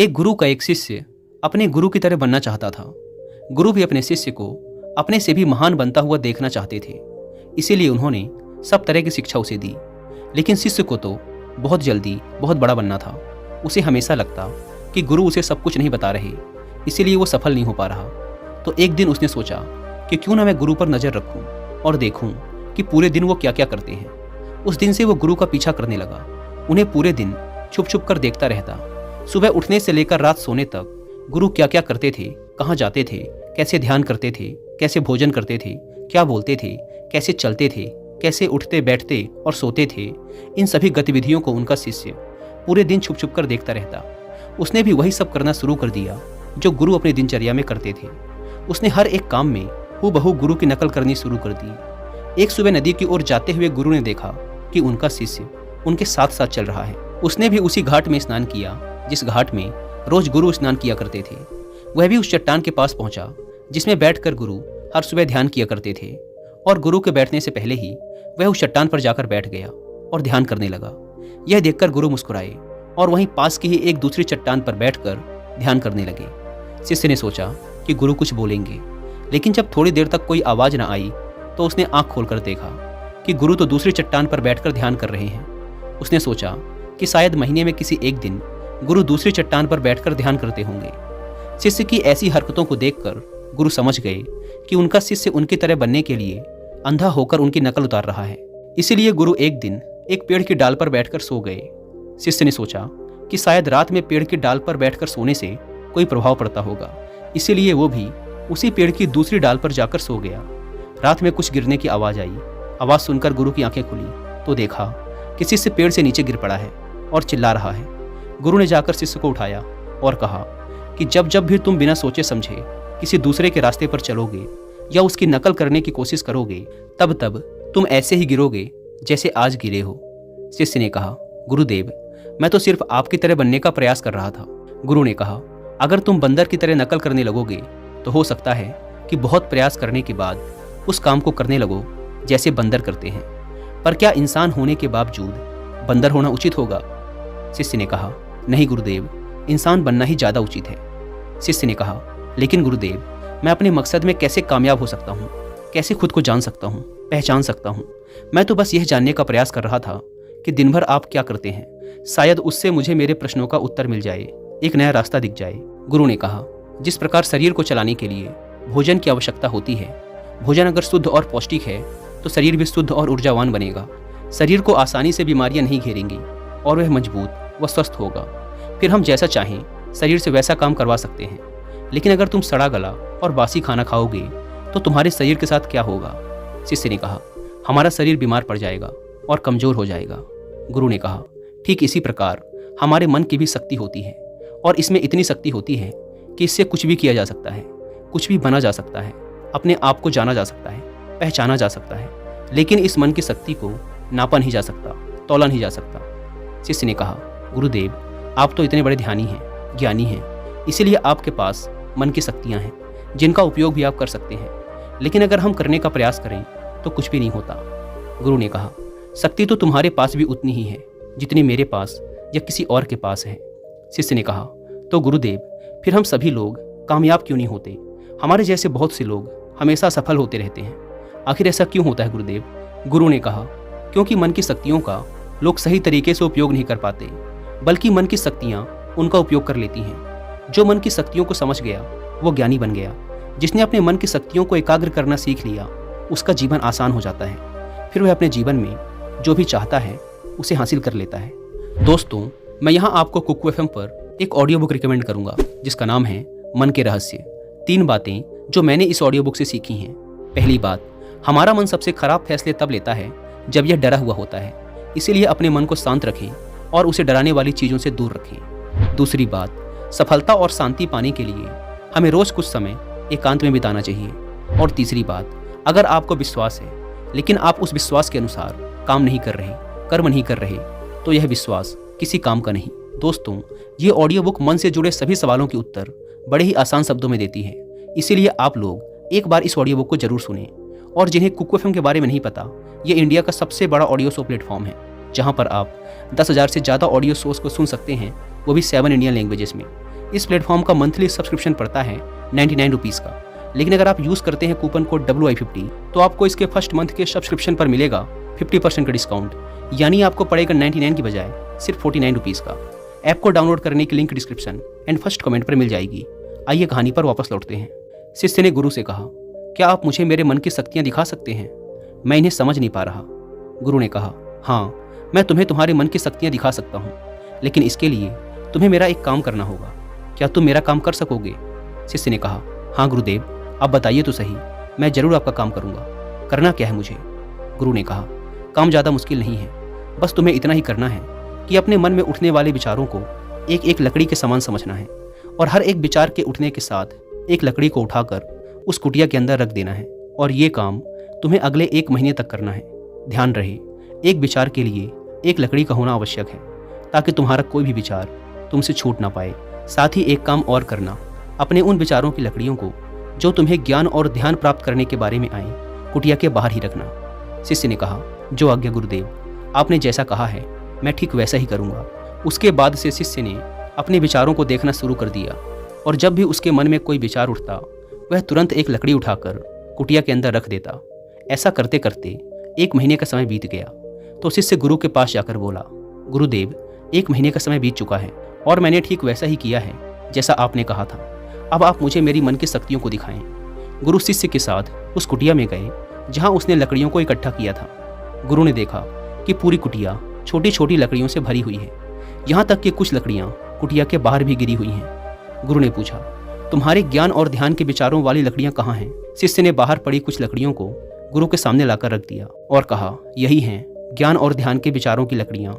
एक गुरु का एक शिष्य अपने गुरु की तरह बनना चाहता था। गुरु भी अपने शिष्य को अपने से भी महान बनता हुआ देखना चाहते थे, इसीलिए उन्होंने सब तरह की शिक्षा उसे दी। लेकिन शिष्य को तो बहुत जल्दी बहुत बड़ा बनना था। उसे हमेशा लगता कि गुरु उसे सब कुछ नहीं बता रहे, इसीलिए वो सफल नहीं हो पा रहा। तो एक दिन उसने सोचा कि क्यों ना मैं गुरु पर नज़र रखूं और देखूं कि पूरे दिन वो क्या क्या करते हैं। उस दिन से वो गुरु का पीछा करने लगा। उन्हें पूरे दिन छुप छुप कर देखता रहता। सुबह उठने से लेकर रात सोने तक गुरु क्या क्या करते थे, कहाँ जाते थे, कैसे ध्यान करते थे, कैसे भोजन करते थे, क्या बोलते थे, कैसे चलते थे, कैसे उठते बैठते और सोते थे, इन सभी गतिविधियों को उनका शिष्य पूरे दिन छुप छुप कर देखता रहता। उसने भी वही सब करना शुरू कर दिया जो गुरु अपनी दिनचर्या में करते थे। उसने हर एक काम में हूबहू गुरु की नकल करनी शुरू कर दी। एक सुबह नदी की ओर जाते हुए गुरु ने देखा कि उनका शिष्य उनके साथ साथ चल रहा है। उसने भी उसी घाट में स्नान किया जिस घाट में रोज गुरु स्नान किया करते थे। वह भी उस चट्टान के पास पहुंचा जिसमें बैठकर गुरु हर सुबह ध्यान किया करते थे, और गुरु के बैठने से पहले ही वह उस चट्टान पर जाकर बैठ गया और ध्यान करने लगा। यह देखकर गुरु मुस्कुराए और वहीं पास की ही एक दूसरी चट्टान पर बैठकर ध्यान करने लगे। शिष्य ने सोचा कि गुरु कुछ बोलेंगे, लेकिन जब थोड़ी देर तक कोई आवाज न आई तो उसने आंख खोलकर देखा कि गुरु तो दूसरी चट्टान पर बैठकर ध्यान कर रहे हैं। उसने सोचा कि शायद महीने में किसी एक दिन गुरु दूसरी चट्टान पर बैठकर ध्यान करते होंगे। शिष्य की ऐसी हरकतों को देखकर गुरु समझ गए कि उनका शिष्य उनकी तरह बनने के लिए अंधा होकर उनकी नकल उतार रहा है। इसीलिए गुरु एक दिन एक पेड़ की डाल पर बैठकर सो गए। शिष्य ने सोचा कि शायद रात में पेड़ की डाल पर बैठकर सोने से कोई प्रभाव पड़ता होगा, इसीलिए वो भी उसी पेड़ की दूसरी डाल पर जाकर सो गया। रात में कुछ गिरने की आवाज आई। आवाज सुनकर गुरु की आंखें खुली तो देखा कि शिष्य पेड़ से नीचे गिर पड़ा है और चिल्ला रहा है। गुरु ने जाकर शिष्य को उठाया और कहा कि जब जब भी तुम बिना सोचे समझे किसी दूसरे के रास्ते पर चलोगे या उसकी नकल करने की कोशिश करोगे, तब तब तुम ऐसे ही गिरोगे जैसे आज गिरे हो। शिष्य ने कहा, गुरुदेव, मैं तो सिर्फ आपकी तरह बनने का प्रयास कर रहा था। गुरु ने कहा, अगर तुम बंदर की तरह नकल करने लगोगे तो हो सकता है कि बहुत प्रयास करने के बाद उस काम को करने लगो जैसे बंदर करते हैं। पर क्या इंसान होने के बावजूद बंदर होना उचित होगा? शिष्य ने कहा, नहीं गुरुदेव, इंसान बनना ही ज़्यादा उचित है। शिष्य ने कहा, लेकिन गुरुदेव, मैं अपने मकसद में कैसे कामयाब हो सकता हूँ? कैसे खुद को जान सकता हूँ, पहचान सकता हूँ? मैं तो बस यह जानने का प्रयास कर रहा था कि दिन भर आप क्या करते हैं। शायद उससे मुझे मेरे प्रश्नों का उत्तर मिल जाए, एक नया रास्ता दिख जाए। गुरु ने कहा, जिस प्रकार शरीर को चलाने के लिए भोजन की आवश्यकता होती है, भोजन अगर शुद्ध और पौष्टिक है तो शरीर भी शुद्ध और ऊर्जावान बनेगा। शरीर को आसानी से बीमारियां नहीं घेरेंगी और वह मजबूत व स्वस्थ होगा। फिर हम जैसा चाहें शरीर से वैसा काम करवा सकते हैं। लेकिन अगर तुम सड़ा गला और बासी खाना खाओगे तो तुम्हारे शरीर के साथ क्या होगा? शिष्य ने कहा, हमारा शरीर बीमार पड़ जाएगा और कमजोर हो जाएगा। गुरु ने कहा, ठीक इसी प्रकार हमारे मन की भी शक्ति होती है, और इसमें इतनी शक्ति होती है कि इससे कुछ भी किया जा सकता है, कुछ भी बना जा सकता है, अपने आप को जाना जा सकता है, पहचाना जा सकता है। लेकिन इस मन की शक्ति को नापा नहीं जा सकता, तौला नहीं जा सकता। शिष्य ने कहा, गुरुदेव, आप तो इतने बड़े ध्यानी हैं, ज्ञानी हैं, इसीलिए आपके पास मन की शक्तियाँ हैं जिनका उपयोग भी आप कर सकते हैं। लेकिन अगर हम करने का प्रयास करें तो कुछ भी नहीं होता। गुरु ने कहा, शक्ति तो तुम्हारे पास भी उतनी ही है जितनी मेरे पास या किसी और के पास है। शिष्य ने कहा, तो गुरुदेव, फिर हम सभी लोग कामयाब क्यों नहीं होते? हमारे जैसे बहुत से लोग हमेशा सफल होते रहते हैं। आखिर ऐसा क्यों होता है गुरुदेव? गुरु ने कहा, क्योंकि मन की शक्तियों का लोग सही तरीके से उपयोग नहीं कर पाते, बल्कि मन की शक्तियाँ उनका उपयोग कर लेती हैं। जो मन की शक्तियों को समझ गया वो ज्ञानी बन गया। जिसने अपने मन की शक्तियों को एकाग्र करना सीख लिया उसका जीवन आसान हो जाता है। फिर वह अपने जीवन में जो भी चाहता है उसे हासिल कर लेता है। दोस्तों, मैं यहाँ आपको कुकू FM पर एक ऑडियो बुक रिकमेंड करूँगा जिसका नाम है मन के रहस्य। 3 बातें जो मैंने इस ऑडियो बुक से सीखी हैं। पहली बात, हमारा मन सबसे खराब फैसले तब लेता है जब यह डरा हुआ होता है, इसीलिए अपने मन को शांत रखें और उसे डराने वाली चीज़ों से दूर रखें। दूसरी बात, सफलता और शांति पाने के लिए हमें रोज़ कुछ समय एकांत में बिताना चाहिए। और तीसरी बात, अगर आपको विश्वास है लेकिन आप उस विश्वास के अनुसार काम नहीं कर रहे, कर्म नहीं कर रहे, तो यह विश्वास किसी काम का नहीं। दोस्तों, ये ऑडियो बुक मन से जुड़े सभी सवालों के उत्तर बड़े ही आसान शब्दों में देती है, इसीलिए आप लोग एक बार इस ऑडियो बुक को जरूर सुनें। और जिन्हें कुकू FM के बारे में नहीं पता, ये इंडिया का सबसे बड़ा ऑडियो शो प्लेटफॉर्म है जहाँ पर आप 10,000 से ज़्यादा ऑडियो शोज को सुन सकते हैं, वो भी 7 इंडियन लैंग्वेजेस में। इस प्लेटफॉर्म का मंथली सब्सक्रिप्शन पड़ता है 99 रुपीज़ का, लेकिन अगर आप यूज़ करते हैं कूपन कोड WI50 तो आपको इसके फर्स्ट मंथ के सब्सक्रिप्शन पर मिलेगा 50% का डिस्काउंट, यानी आपको पड़ेगा 99 की बजाय सिर्फ 49 रुपीज़ का। ऐप को डाउनलोड करने की link description and first comment पर मिल जाएगी। आइए कहानी पर वापस लौटते हैं। शिष्य ने गुरु से कहा, क्या आप मुझे मेरे मन की शक्तियाँ दिखा सकते हैं? मैं इन्हें समझ नहीं पा रहा। गुरु ने कहा, हाँ, मैं तुम्हें तुम्हारे मन की शक्तियाँ दिखा सकता हूँ, लेकिन इसके लिए तुम्हें मेरा एक काम करना होगा। क्या तुम मेरा काम कर सकोगे? शिष्य ने कहा, हाँ गुरुदेव, आप बताइए तो सही, मैं जरूर आपका काम करूँगा। करना क्या है मुझे? गुरु ने कहा, काम ज़्यादा मुश्किल नहीं है, बस तुम्हें इतना ही करना है कि अपने मन में उठने वाले विचारों को एक एक लकड़ी के समान समझना है और हर एक विचार के उठने के साथ एक लकड़ी को उठाकर उस कुटिया के अंदर रख देना है। और ये काम तुम्हें अगले 1 महीने तक करना है। ध्यान रहे, एक विचार के लिए एक लकड़ी का होना आवश्यक है, ताकि तुम्हारा कोई भी विचार तुमसे छूट ना पाए। साथ ही एक काम और करना, अपने उन विचारों की लकड़ियों को जो तुम्हें ज्ञान और ध्यान प्राप्त करने के बारे में आए, कुटिया के बाहर ही रखना। शिष्य ने कहा, जो आज्ञा गुरुदेव, आपने जैसा कहा है मैं ठीक वैसा ही करूँगा। उसके बाद से शिष्य ने अपने विचारों को देखना शुरू कर दिया और जब भी उसके मन में कोई विचार उठता वह तुरंत एक लकड़ी उठाकर कुटिया के अंदर रख देता। ऐसा करते करते 1 महीने का समय बीत गया तो शिष्य गुरु के पास जाकर बोला, गुरुदेव, 1 महीने का समय बीत चुका है और मैंने ठीक वैसा ही किया है जैसा आपने कहा था। अब आप मुझे मेरी मन की शक्तियों को दिखाएं। गुरु शिष्य के साथ उस कुटिया में गए जहाँ उसने लकड़ियों को इकट्ठा किया था। गुरु ने देखा कि पूरी कुटिया छोटी छोटी लकड़ियों से भरी हुई है, यहाँ तक कि कुछ लकड़ियाँ कुटिया के बाहर भी गिरी हुई हैं। गुरु ने पूछा, तुम्हारे ज्ञान और ध्यान के विचारों वाली लकड़ियाँ कहाँ हैं? शिष्य ने बाहर पड़ी कुछ लकड़ियों को गुरु के सामने लाकर रख दिया और कहा, यही हैं ज्ञान और ध्यान के विचारों की लकड़ियाँ।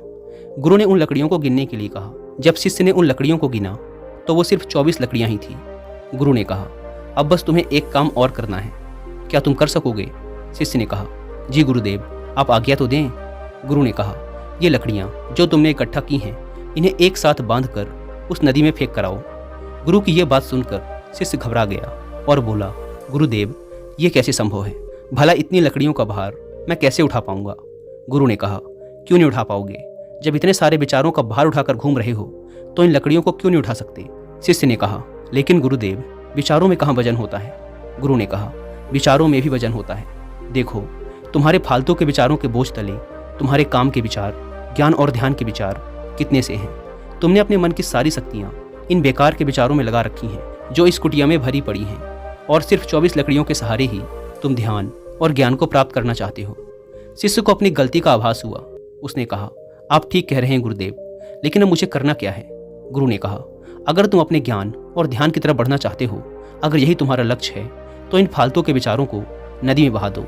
गुरु ने उन लकड़ियों को गिनने के लिए कहा। जब शिष्य ने उन लकड़ियों को गिना तो वो सिर्फ 24 लकड़ियाँ ही थी। गुरु ने कहा, अब बस तुम्हें एक काम और करना है, क्या तुम कर सकोगे? शिष्य ने कहा, जी गुरुदेव, आप आज्ञा तो दें। गुरु ने कहा, ये लकड़ियाँ जो तुमने इकट्ठा की हैं, इन्हें एक साथ बांधकर उस नदी में फेंक कर आओ। गुरु की यह बात सुनकर शिष्य घबरा गया और बोला, गुरुदेव, ये कैसे संभव है? भला इतनी लकड़ियों का भार मैं कैसे उठा पाऊंगा? गुरु ने कहा, क्यों नहीं उठा पाओगे? जब इतने सारे विचारों का भार उठाकर घूम रहे हो तो इन लकड़ियों को क्यों नहीं उठा सकते? शिष्य ने कहा, लेकिन गुरुदेव, विचारों में कहाँ वजन होता है? गुरु ने कहा, विचारों में भी वजन होता है। देखो, तुम्हारे फालतू के विचारों के बोझ तले तुम्हारे काम के विचार, ज्ञान और ध्यान के विचार कितने से हैं? तुमने अपने मन की सारी शक्तियाँ इन बेकार के विचारों में लगा रखी हैं जो इस कुटिया में भरी पड़ी हैं, और सिर्फ 24 लकड़ियों के सहारे ही तुम ध्यान और ज्ञान को प्राप्त करना चाहते हो। शिष्य को अपनी गलती का आभास हुआ। उसने कहा, आप ठीक कह रहे हैं गुरुदेव, लेकिन अब मुझे करना क्या है? गुरु ने कहा, अगर तुम अपने ज्ञान और ध्यान की तरफ बढ़ना चाहते हो, अगर यही तुम्हारा लक्ष्य है, तो इन फालतू के विचारों को नदी में बहा दो।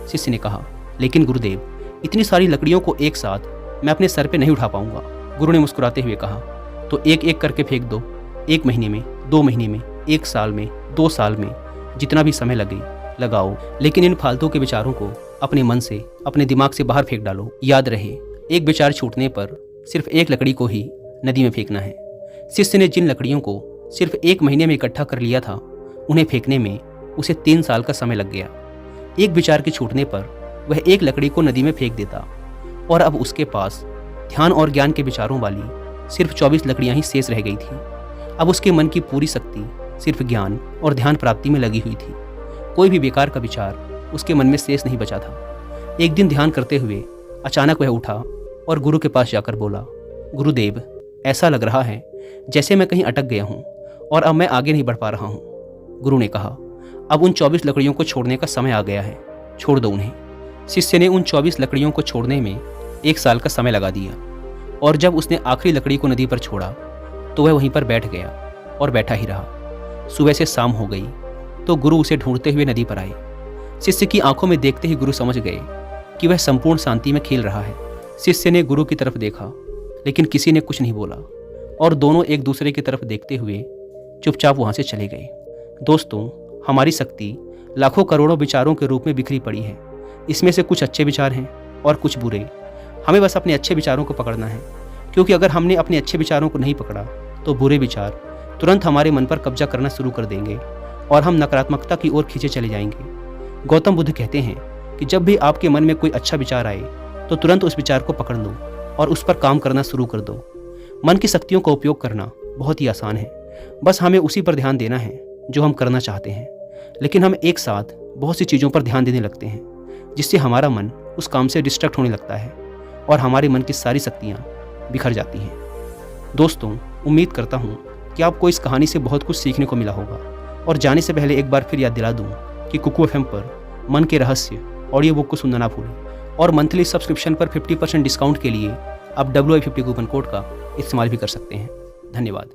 शिष्य ने कहा, लेकिन गुरुदेव, इतनी सारी लकड़ियों को एक साथ मैं अपने सर पे नहीं उठा पाऊंगा। गुरु ने मुस्कुराते हुए कहा, तो एक एक करके फेंक दो। 1 महीने में, 2 महीने में, 1 साल में, 2 साल में, जितना भी समय लगे लगाओ, लेकिन इन फालतू के विचारों को अपने मन से, अपने दिमाग से बाहर फेंक डालो। याद रहे, एक विचार छूटने पर सिर्फ एक लकड़ी को ही नदी में फेंकना है। शिष्य ने जिन लकड़ियों को सिर्फ 1 महीने में इकट्ठा कर लिया था, उन्हें फेंकने में उसे 3 साल का समय लग गया। एक विचार के छूटने पर वह एक लकड़ी को नदी में फेंक देता और अब उसके पास ध्यान और ज्ञान के विचारों वाली सिर्फ 24 लकड़ियां ही शेष रह गई थी। अब उसके मन की पूरी शक्ति सिर्फ ज्ञान और ध्यान प्राप्ति में लगी हुई थी। कोई भी बेकार का विचार उसके मन में शेष नहीं बचा था। एक दिन ध्यान करते हुए अचानक वह उठा और गुरु के पास जाकर बोला, गुरुदेव, ऐसा लग रहा है जैसे मैं कहीं अटक गया हूँ और अब मैं आगे नहीं बढ़ पा रहा हूँ। गुरु ने कहा, अब उन 24 लकड़ियों को छोड़ने का समय आ गया है, छोड़ दो उन्हें। शिष्य ने उन 24 लकड़ियों को छोड़ने में 1 साल का समय लगा दिया और जब उसने आखिरी लकड़ी को नदी पर छोड़ा तो वह वहीं पर बैठ गया और बैठा ही रहा। सुबह से शाम हो गई तो गुरु उसे ढूंढते हुए नदी पर आए। शिष्य की आंखों में देखते ही गुरु समझ गए कि वह संपूर्ण शांति में खेल रहा है। शिष्य ने गुरु की तरफ देखा, लेकिन किसी ने कुछ नहीं बोला और दोनों एक दूसरे की तरफ देखते हुए चुपचाप वहां से चले गए। दोस्तों, हमारी शक्ति लाखों करोड़ों विचारों के रूप में बिखरी पड़ी है। इसमें से कुछ अच्छे विचार हैं और कुछ बुरे। हमें बस अपने अच्छे विचारों को पकड़ना है, क्योंकि अगर हमने अपने अच्छे विचारों को नहीं पकड़ा तो बुरे विचार तुरंत हमारे मन पर कब्जा करना शुरू कर देंगे और हम नकारात्मकता की ओर खींचे चले जाएंगे। गौतम बुद्ध कहते हैं कि जब भी आपके मन में कोई अच्छा विचार आए तो तुरंत उस विचार को पकड़ लो और उस पर काम करना शुरू कर दो। मन की शक्तियों का उपयोग करना बहुत ही आसान है, बस हमें उसी पर ध्यान देना है जो हम करना चाहते हैं, लेकिन हम एक साथ बहुत सी चीज़ों पर ध्यान देने लगते हैं, जिससे हमारा मन उस काम से डिस्ट्रैक्ट होने लगता है और हमारे मन की सारी शक्तियाँ बिखर जाती हैं। दोस्तों, उम्मीद करता हूँ कि आपको इस कहानी से बहुत कुछ सीखने को मिला होगा, और जाने से पहले एक बार फिर याद दिला दूँ कि कुकू FM पर मन के रहस्य ऑडियो बुक को सुनना ना भूलें, और मंथली सब्सक्रिप्शन पर 50% डिस्काउंट के लिए आप WI50 कूपन कोड का इस्तेमाल भी कर सकते हैं। धन्यवाद।